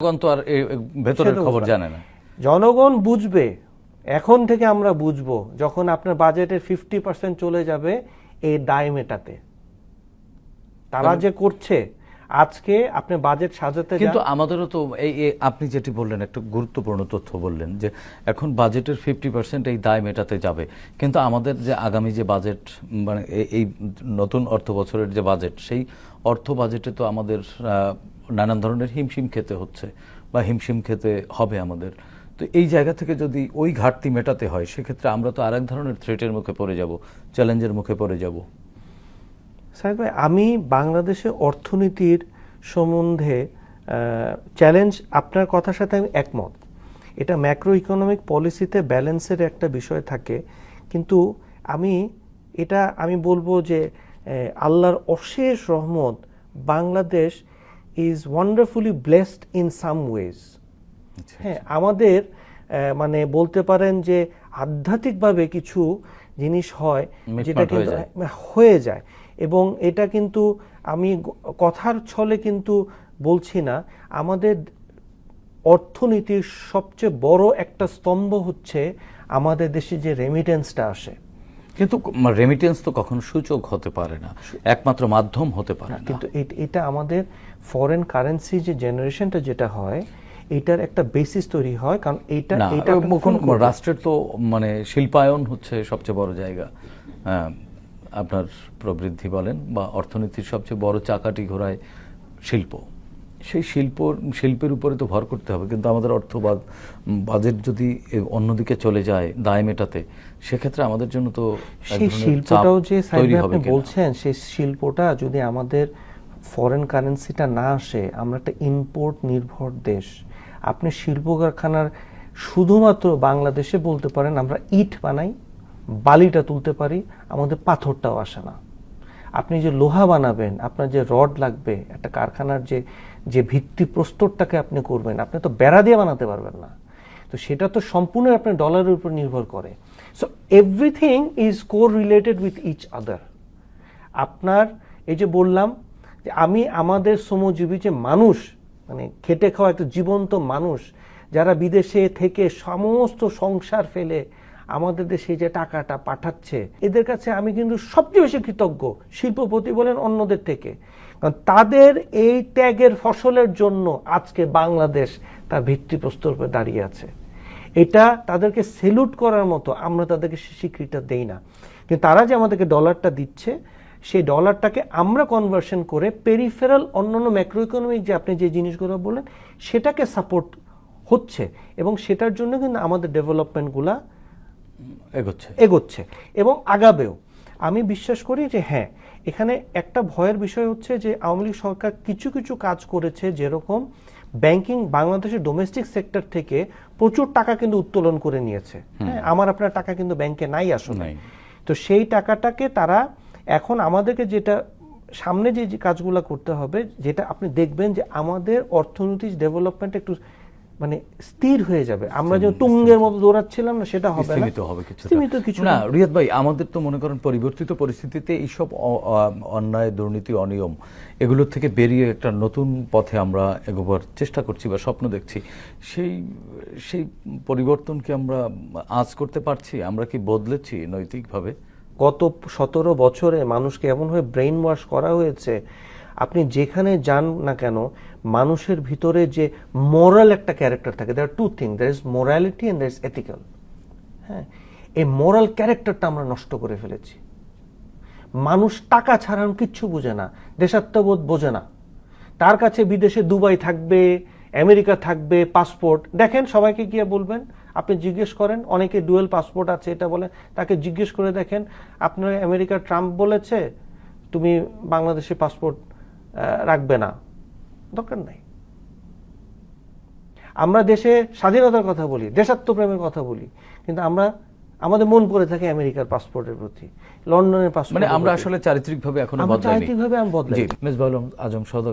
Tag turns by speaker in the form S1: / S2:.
S1: জনগণ তো আর ভেতরের খবর জানে না।
S2: জনগণ বুঝবে, এখন থেকে আমরা বুঝবো যখন আপনার বাজেটের 50% চলে যাবে এই দায় মেটাতে। তারা যে করছে আজকে আপনি বাজেট সাজাতে,
S1: কিন্তু আমাদেরও তো এই আপনি যেটি বললেন একটা গুরুত্বপূর্ণ তথ্য বললেন যে এখন বাজেটের 50% এই দায় মেটাতে যাবে, কিন্তু আমাদের যে আগামী যে বাজেট মানে এই নতুন অর্থ বছরের যে বাজেট, সেই অর্থ বাজেটে তো আমাদের নানান ধরনের হিমশিম খেতে হচ্ছে বা হিমশিম খেতে হবে আমাদের। তো এই জায়গা থেকে যদি ওই ঘাটতি মেটাতে হয় সেক্ষেত্রে আমরা তো আরেক ধরনের থ্রেটের মুখে পড়ে যাব, চ্যালেঞ্জের মুখে পড়ে যাব।
S2: সাহেব ভাই, আমি বাংলাদেশের অর্থনীতির সম্বন্ধে চ্যালেঞ্জ, আপনার কথার সাথে আমি একমত। এটা ম্যাক্রো ইকোনমিক পলিসিতে ব্যালেন্সের একটা বিষয় থাকে, কিন্তু আমি বলবো যে আল্লাহর অশেষ রহমত, Bangladesh is wonderfully blessed in some wedge. হ্যাঁ, আমাদের মানে বলতে পারেন যে আধ্যাত্মিকভাবে কিছু জিনিস হয় যেটা কিন্তু হয়ে যায়, এবং এটা কিন্তু আমি কথার ছলে কিন্তু বলছি না। আমাদের অর্থনীতির সবচেয়ে বড় একটা স্তম্ভ হচ্ছে আমাদের দেশে যে রেমিটেন্সটা আসে।
S1: কিন্তু রেমিটেন্স তো কখনো সূচক হতে পারে না, একমাত্র মাধ্যম হতে পারে না।
S2: কিন্তু এটা আমাদের ফরেন কারেন্সি যে জেনারেশনটা যেটা হয়, এটার একটা বেসিস তৈরি হয়, কারণ এটা
S1: রাষ্ট্রের তো মানে শিল্পায়ন হচ্ছে সবচেয়ে বড় জায়গা। আপনার প্রবৃদ্ধি বলেন বা অর্থনীতির সবচেয়ে বড় চাকাটি ঘোরায় শিল্প। সেই শিল্পের উপরে তো ভর করতে হবে, কিন্তু আমাদের বাজেট যদি অন্যদিকে চলে যায় দায় মেটাতে, সেক্ষেত্রে আমাদের জন্য তো
S2: সেই শিল্পটাও যে আপনি বলছেন, সেই শিল্পটা যদি আমাদের ফরেন কারেন্সিটা না আসে, আমরা একটা ইম্পোর্ট নির্ভর দেশ। আপনি শিল্প কারখানার শুধুমাত্র বাংলাদেশে বলতে পারেন আমরা ইট বানাই, বালিটা তুলতে পারি, আমাদের পাথরটাও আসে না। আপনি যে লোহা বানাবেন, আপনার যে রড লাগবে, একটা কারখানার যে ভিত্তি প্রস্তরটাকে আপনি করবেন, আপনি তো বেড়া দিয়ে বানাতে পারবেন না। তো সেটা তো সম্পূর্ণ আপনার ডলারের উপর নির্ভর করে। So everything is correlated with each other. আপনার এই যে বললাম যে আমাদের শ্রমজীবী যে মানুষ, মানে খেটে খাওয়া একটা জীবন্ত মানুষ, যারা বিদেশে থেকে সমস্ত সংসার ফেলে আমাদের দেশে যে টাকাটা পাঠাচ্ছে, এদের কাছে আমি কিন্তু সবচেয়ে বেশি কৃতজ্ঞ, শিল্পপতি বলেন অন্যদের থেকে। কারণ তাদের এই ত্যাগের ফসলের জন্য আজকে বাংলাদেশ তার ভিত্তিপ্রস্তর উপরে দাঁড়িয়ে আছে। এটা তাদেরকে সেলুট করার মতো, আমরা তাদেরকে স্বীকৃতি দেই না। কিন্তু তারা যে আমাদেরকে ডলারটা দিচ্ছে, সেই ডলারটাকে আমরা কনভার্সন করে পেরিফেরাল অন্যান্য ম্যাক্রো ইকোনমিক যে আপনি যে জিনিসগুলো বললেন, সেটাকে সাপোর্ট হচ্ছে, এবং সেটার জন্য কিন্তু আমাদের ডেভেলপমেন্টগুলা এগোচ্ছে এবং আগাবেও। আমি বিশ্বাস করি যে হ্যাঁ, এখানে একটা ভয়ের বিষয় হচ্ছে যে আওয়ামী লীগ সরকার কিছু কিছু কাজ করেছে, যেরকম ব্যাংকিং বাংলাদেশের ডোমেস্টিক সেক্টর থেকে প্রচুর টাকা কিন্তু উত্তোলন করে নিয়েছে। হ্যাঁ, আমার আপনার টাকা কিন্তু ব্যাংকে নাই আসলে। তো সেই টাকাটাকে তারা এখন আমাদেরকে যেটা সামনে যে কাজগুলো করতে হবে, যেটা আপনি দেখবেন যে আমাদের অর্থনৈতিক ডেভেলপমেন্ট একটু মানে স্থির হয়ে যাবে। আমরা যে তুঙ্গের মতো দৌড়াচ্ছিলাম না, সেটা হবে না, সীমিত কিছু
S1: না। রিয়াদ ভাই, আমাদের তো মনে করেন পরিবর্তিত পরিস্থিতিতে এইসব অন্যায়, দুর্নীতি, অনিয়ম এগুলোর থেকে বেরিয়ে একটা নতুন পথে আমরা এগোবার চেষ্টা করছি বা স্বপ্ন দেখছি। সেই পরিবর্তন কি আমরা আজ করতে পারছি? আমরা কি বদলেছি নৈতিকভাবে?
S2: গত 17 বছরে মানুষকে এমনভাবে ব্রেইন ওয়াশ করা হয়েছে, আপনি যেখানে যান না কেন মানুষের ভিতরে যে মোরাল একটা ক্যারেক্টার থাকে, there two thing, there is morality and there is ethical. হ্যাঁ, এই মোরাল ক্যারেক্টারটা আমরা নষ্ট করে ফেলেছি। মানুষ টাকা ছাড়া কিচ্ছু বোঝে না, দেশাত্মবোধ বোঝে না। তার কাছে বিদেশে দুবাই থাকবে, আমেরিকা থাকবে, পাসপোর্ট। দেখেন, সবাইকে গিয়ে বলবেন, আপনি জিজ্ঞেস করেন, অনেকে ডুয়েল পাসপোর্ট আছে এটা বলে, তাকে জিজ্ঞেস করে দেখেন, আপনার আমেরিকার ট্রাম্প বলেছে তুমি বাংলাদেশে পাসপোর্ট রাখবে না, দরকার নাই। আমরা দেশে স্বাধীনতার কথা বলি, দেশাত্মপ্রেমের কথা বলি, কিন্তু আমাদের মন পড়ে থাকে আমেরিকার পাসপোর্টের প্রতি, লন্ডনের পাসপোর্ট।
S1: মানে আমরা আসলে চারিত্রিকভাবে এখনো বদলাইনি।
S2: চারিত্রিকভাবে আমি বদলাই।
S1: মেজবাহুল আজম সওদাগর।